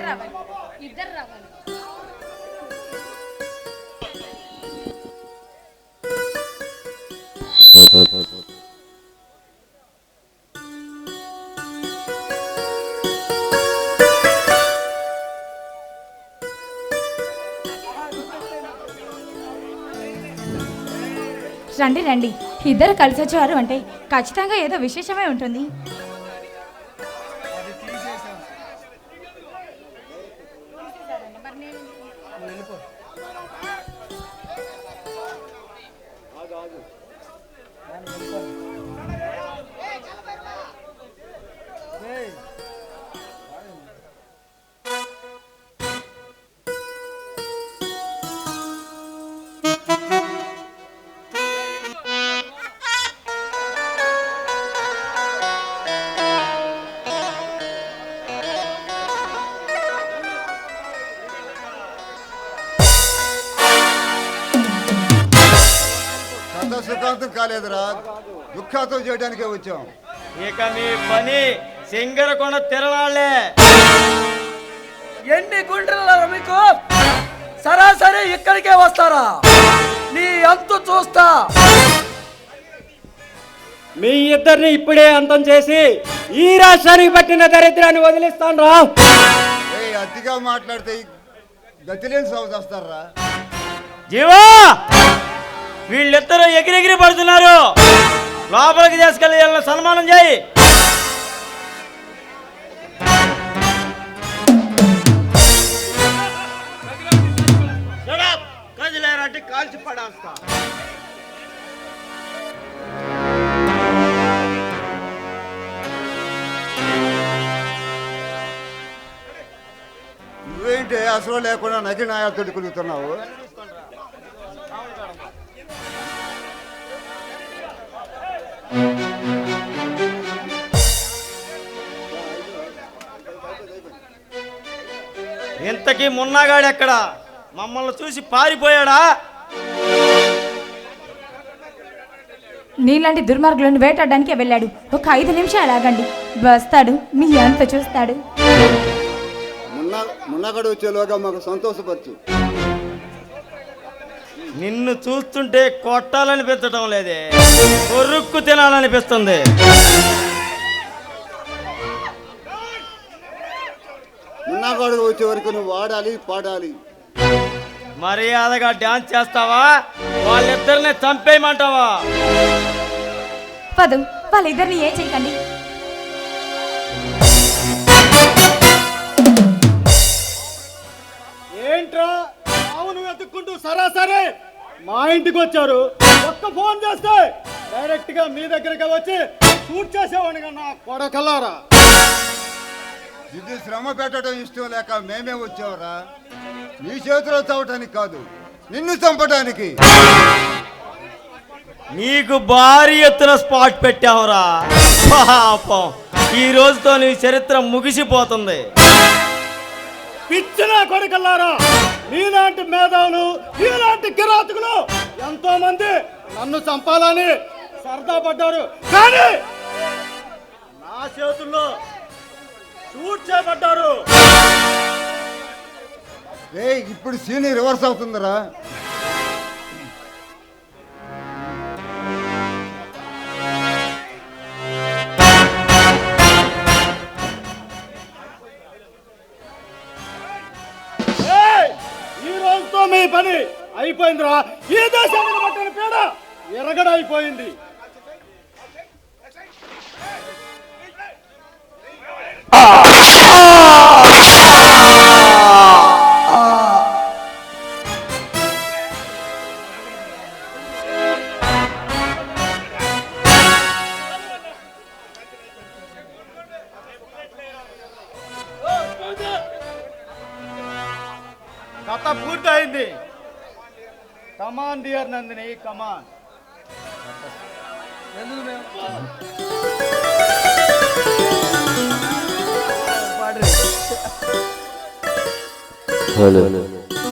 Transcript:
రావాలి, ఇద్దరు రావాలి. రండి రండి, ఇద్దరు కలిసి వచ్చేవారు అంటే ఖచ్చితంగా ఏదో విశేషమే ఉంటుంది. సుఖాంతం కాలేదురా, దుఃఖాంతం చేయడానికే వచ్చాం. ఇక మీ పని సింగరకొండ తిరణాలే. ఎన్ని గుంటల మీకు సరాసరి ఇక్కడికే వస్తారా? నీ అంతు చూస్తా. మీ ఇద్దరిని ఇప్పుడే అంతం చేసి ఈ రాష్ట్రానికి పట్టిన దరిద్రాన్ని వదిలిస్తాను రా. అతిగా మాట్లాడితే గతిలేని సాగు చేస్తారా? జీవా, వీళ్ళిద్దరూ ఎగిరెగిరి పడుతున్నారు. లోపలికి తీసుకెళ్ళి వీళ్ళని సన్మానం చేయి. కదిలేరంటే కాల్చి పడేస్తా. నువ్వేంటి అసలు లేకుండా నది నాయాలతో కులుగుతున్నావు? ఇంతకీ మున్నాగాడు ఎక్కడ? మమ్మల్ని చూసి పారిపోయాడా? నీలాంటి దుర్మార్గులను వేటాడడానికే వెళ్ళాడు. ఒక 5 నిమిషాలు ఆగండి, వస్తాడు, మీ అంత చూస్తాడు. మున్నగాడు వచ్చేలోగా మాకు సంతోషపరచు. నిన్ను చూస్తుంటే కొట్టాలనిపించటం లేదే, కొరుక్కు తినాలనిపిస్తుంది. మున్నగాడు వచ్చే వరకు నువ్వు ఆడాలి, పాడాలి. మర్యాదగా డాన్స్ చేస్తావా? వాళ్ళిద్దరిని చంపేయమంటావా? పదు, వాళ్ళిద్దరిని ఏం చేయకండి. ఏంట్రా అవును వెతుక్కుంటూ సరాసరి మా ఇంటికి వచ్చారు. ఒక్క ఫోన్ చేస్తే డైరెక్ట్ గా మీ దగ్గరకి వచ్చి షూట్ చేసేవాడిని కన్నా కొడకల్లారా. ఇది శ్రమ పెట్టడం ఇష్టం లేక మేమే వచ్చావురా. నీ చేతిలో చవటానికి కాదు, నిన్ను చంపడానికి. నీకు భారీ ఎత్తున స్పాట్ పెట్టావురా. పాపం, ఈ రోజుతో నీ చరిత్ర ముగిసిపోతుంది. పిచ్చిన కొడకల్లారా, నీలాంటి మేధావులు, నీలాంటి కిరాతకులు ఎంతో మంది నన్ను చంపాలని సరదా పడ్డారు, కానీ నా చేతుల్లో షూట్ చేయబడ్డారు. ఇప్పుడు సీన్ రివర్స్ అవుతుందిరా. ఈ రోజుతో మీ పని అయిపోయిందిరా. ఈ దేశానికి పట్టిన పీడ ఎరగడైపోయింది. కథ పూర్తయింది. కమాన్ డియర్ నందిని, కమాన్. హలో